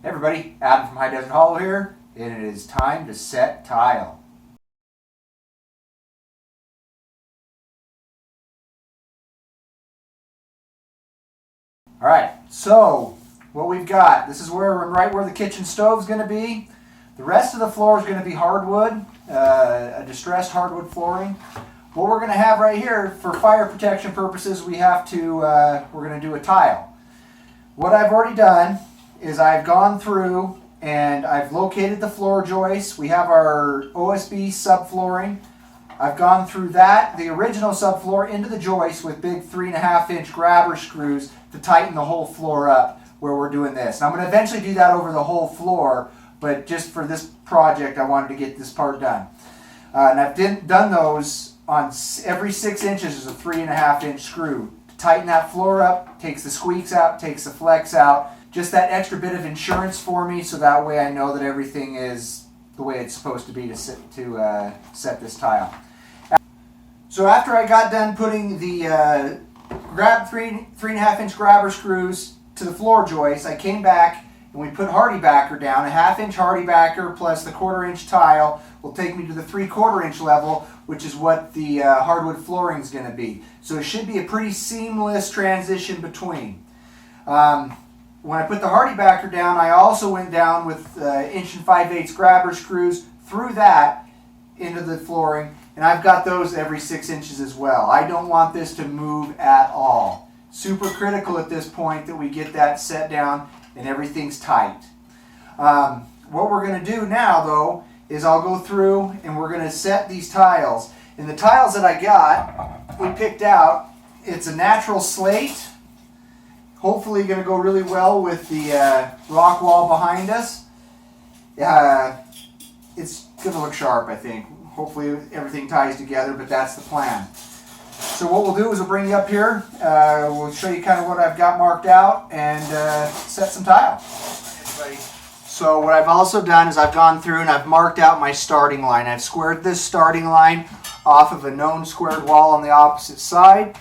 Hey everybody, Adam from High Desert Hollow here, and it is time to set tile. Alright, so what we've got, this is right where the kitchen stove is going to be. The rest of the floor is going to be hardwood, a distressed hardwood flooring. What we're going to have right here, for fire protection purposes, we're going to do a tile. What I've already done is I've gone through and I've located the floor joists. We have our OSB subflooring. I've gone through that, the original subfloor, into the joist with big 3.5-inch grabber screws to tighten the whole floor up where we're doing this. And I'm going to eventually do that over the whole floor, but just for this project I wanted to get this part done. And I've done those on every 6 inches is a 3.5-inch screw. To tighten that floor up, takes the squeaks out, takes the flex out. Just that extra bit of insurance for me, so that way I know that everything is the way it's supposed to be to set this tile. So after I got done putting the 3.5-inch grabber screws to the floor joist, I came back and we put hardy backer down. A 1/2-inch hardy backer plus the 1/4-inch tile will take me to the 3/4-inch level, which is what the hardwood flooring is going to be. So it should be a pretty seamless transition between. When I put the hardy backer down, I also went down with 1 5/8 grabber screws through that into the flooring, and I've got those every 6 inches as well. I don't want this to move at all. Super critical at this point that we get that set down and everything's tight. What we're going to do now, though, is I'll go through and we're going to set these tiles. And the tiles that I got, we picked out, it's a natural slate. Hopefully going to go really well with the rock wall behind us. It's going to look sharp, I think. Hopefully everything ties together, but that's the plan. So what we'll do is we'll bring you up here. We'll show you kind of what I've got marked out and set some tile. So what I've also done is I've gone through and I've marked out my starting line. I've squared this starting line off of a known squared wall on the opposite side.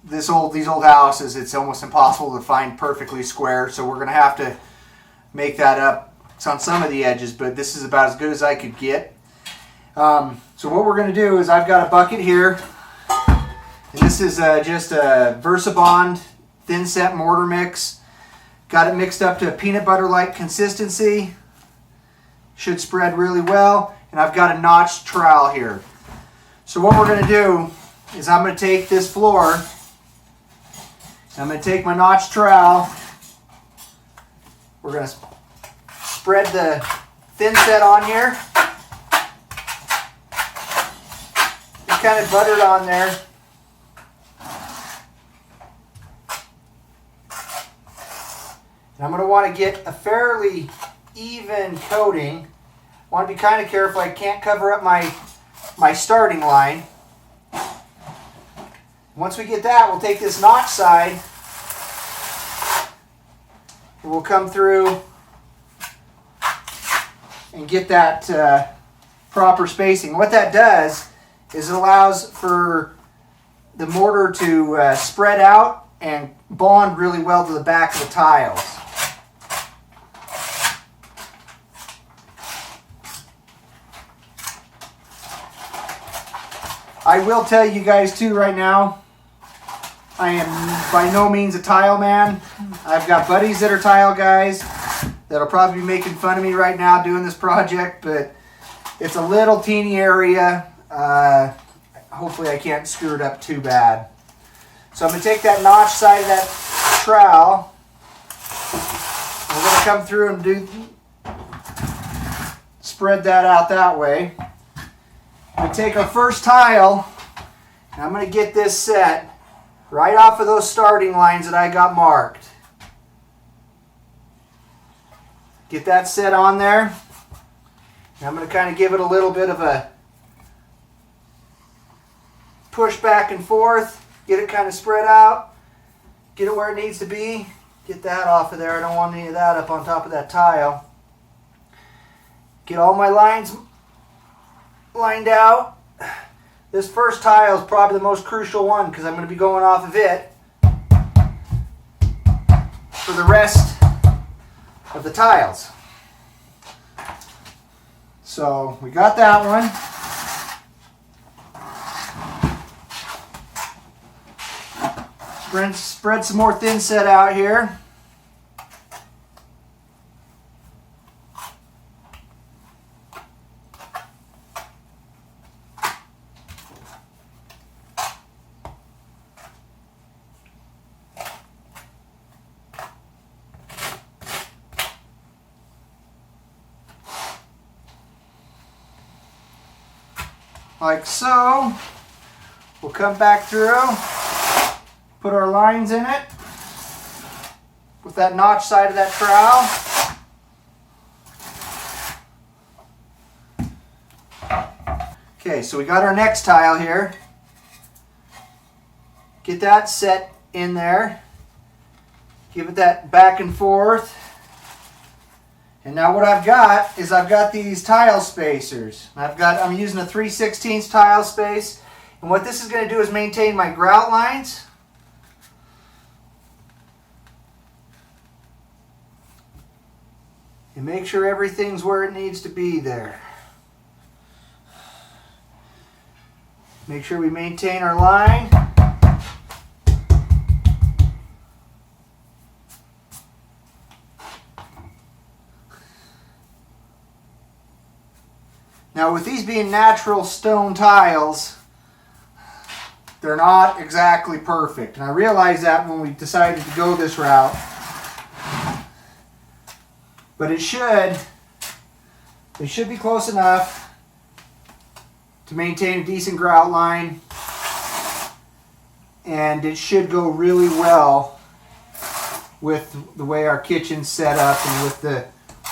These old houses, it's almost impossible to find perfectly square, so we're going to have to make that up. It's on some of the edges, but this is about as good as I could get. So what we're going to do is I've got a bucket here, and this is just a VersaBond thin set mortar mix. Got it mixed up to a peanut butter-like consistency. Should spread really well, and I've got a notched trowel here. So what we're going to do is I'm going to take this floor, I'm going to take my notched trowel, we're going to spread the thin set on here, just kind of butter it on there. And I'm going to want to get a fairly even coating. I want to be kind of careful, I can't cover up my starting line. Once we get that, we'll take this notch side and we'll come through and get that proper spacing. What that does is it allows for the mortar to spread out and bond really well to the back of the tiles. I will tell you guys too right now, I am by no means a tile man. I've got buddies that are tile guys that'll probably be making fun of me right now doing this project, but it's a little teeny area. Hopefully I can't screw it up too bad. So I'm going to take that notch side of that trowel. We're going to come through and spread that out that way. I'm going to take our first tile and I'm going to get this set right off of those starting lines that I got marked. Get that set on there. And I'm going to kind of give it a little bit of a push back and forth. Get it kind of spread out. Get it where it needs to be. Get that off of there. I don't want any of that up on top of that tile. Get all my lines lined out. This first tile is probably the most crucial one because I'm going to be going off of it for the rest of the tiles. So we got that one. Spread some more thin set out here. Like so. We'll come back through, put our lines in it with that notch side of that trowel. Okay, so we got our next tile here. Get that set in there. Give it that back and forth. And now what I've got is I've got these tile spacers. I'm using a 3/16 tile space. And what this is going to do is maintain my grout lines. And make sure everything's where it needs to be there. Make sure we maintain our line. Now with these being natural stone tiles, they're not exactly perfect. And I realized that when we decided to go this route. But they should be close enough to maintain a decent grout line. And it should go really well with the way our kitchen's set up and with the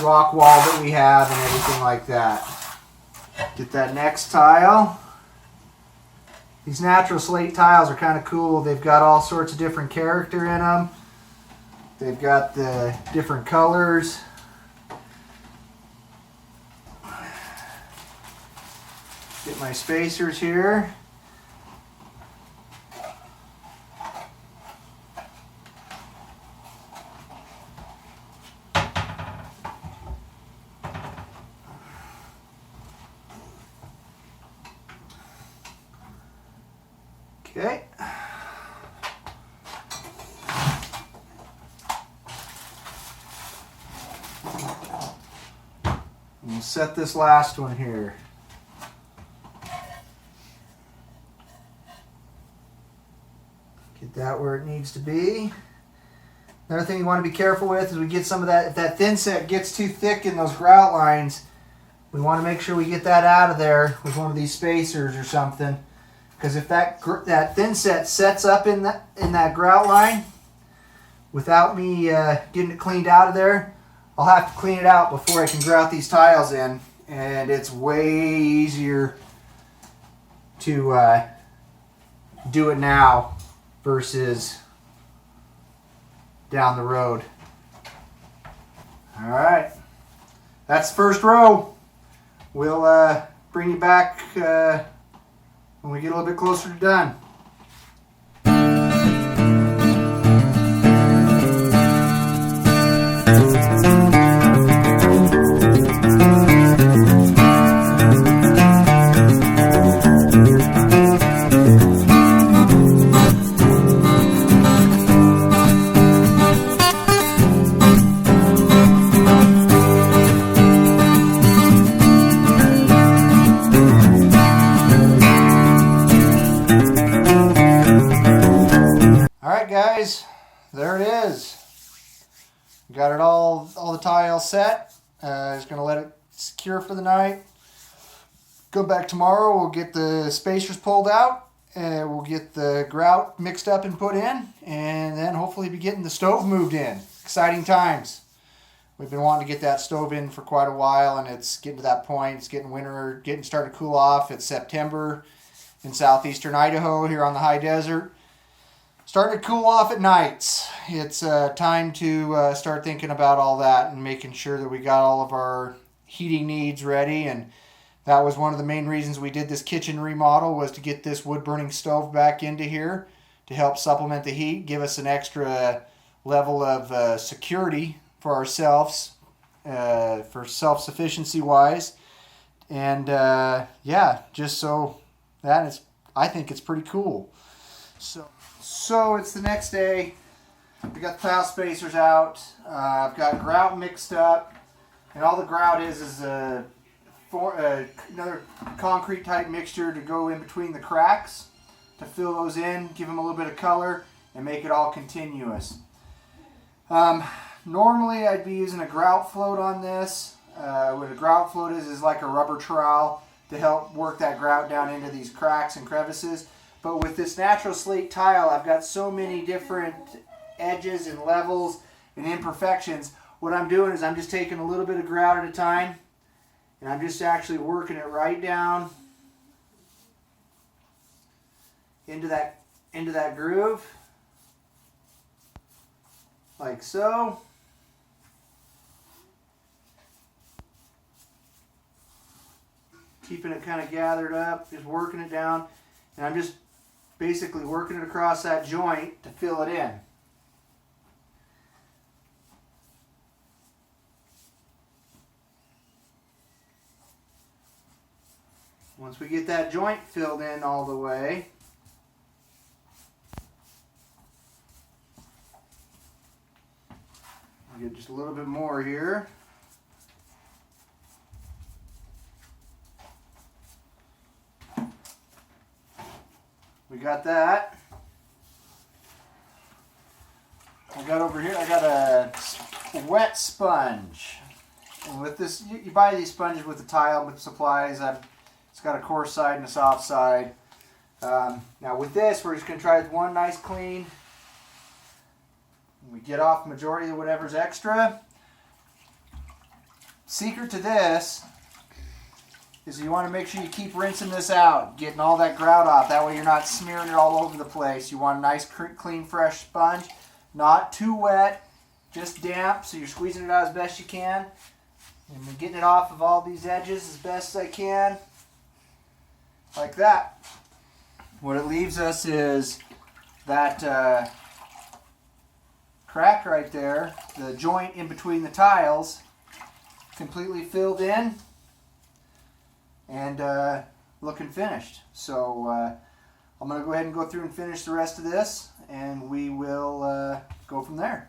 rock wall that we have and everything like that. Get that next tile. These natural slate tiles are kind of cool. They've got all sorts of different character in them. They've got the different colors. Get my spacers here. Okay. We'll set this last one here. Get that where it needs to be. Another thing you want to be careful with is we get some of that, if that thin set gets too thick in those grout lines, we want to make sure we get that out of there with one of these spacers or something. Because if that thin set sets up in that grout line without me getting it cleaned out of there, I'll have to clean it out before I can grout these tiles in. And it's way easier to do it now versus down the road. All right, that's the first row. We'll bring you back when we get a little bit closer to done. Guys, there it is. Got it all the tiles set. Just gonna let it secure for the night. Go back tomorrow. We'll get the spacers pulled out, and we'll get the grout mixed up and put in, and then hopefully be getting the stove moved in. Exciting times. We've been wanting to get that stove in for quite a while, and it's getting to that point. It's getting winter, getting starting to cool off. It's September in southeastern Idaho here on the high desert. Starting to cool off at nights. It's time to start thinking about all that and making sure that we got all of our heating needs ready. And that was one of the main reasons we did this kitchen remodel, was to get this wood burning stove back into here to help supplement the heat, give us an extra level of security for ourselves for self-sufficiency wise. And yeah, just so that is, I think it's pretty cool. So it's the next day. We got the tile spacers out. I've got grout mixed up, and all the grout is another concrete type mixture to go in between the cracks to fill those in, give them a little bit of color, and make it all continuous. Normally I'd be using a grout float on this. What a grout float is like a rubber trowel to help work that grout down into these cracks and crevices. But with this natural slate tile, I've got so many different edges and levels and imperfections. What I'm doing is I'm just taking a little bit of grout at a time, and I'm just actually working it right down into that groove, like so. Keeping it kind of gathered up, just working it down, and I'm just basically working it across that joint to fill it in. Once we get that joint filled in all the way, I'll get just a little bit more here. We got that. I got over here, I got a wet sponge. And with this, you buy these sponges with the tile, with supplies. It's got a coarse side and a soft side. Now with this, we're just going to try one nice clean. We get off the majority of whatever's extra. Secret to this is you want to make sure you keep rinsing this out, getting all that grout off. That way you're not smearing it all over the place. You want a nice, clean, fresh sponge. Not too wet, just damp, so you're squeezing it out as best you can. And I'm getting it off of all these edges as best I can. Like that. What it leaves us is that crack right there, the joint in between the tiles, completely filled in and looking finished. So I'm going to go ahead and go through and finish the rest of this, and we will go from there.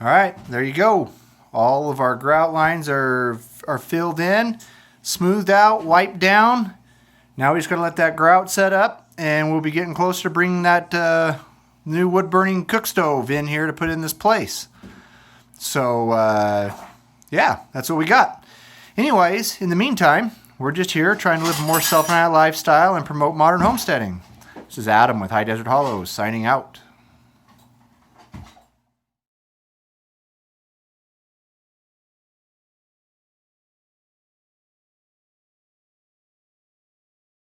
All right, there you go. All of our grout lines are filled in, smoothed out, wiped down. Now we're just going to let that grout set up, and we'll be getting closer to bringing that new wood burning cook stove in here to put in this place. So yeah, that's what we got. Anyways, in the meantime, we're just here trying to live a more self-reliant lifestyle and promote modern homesteading. This is Adam with High Desert Hollows signing out.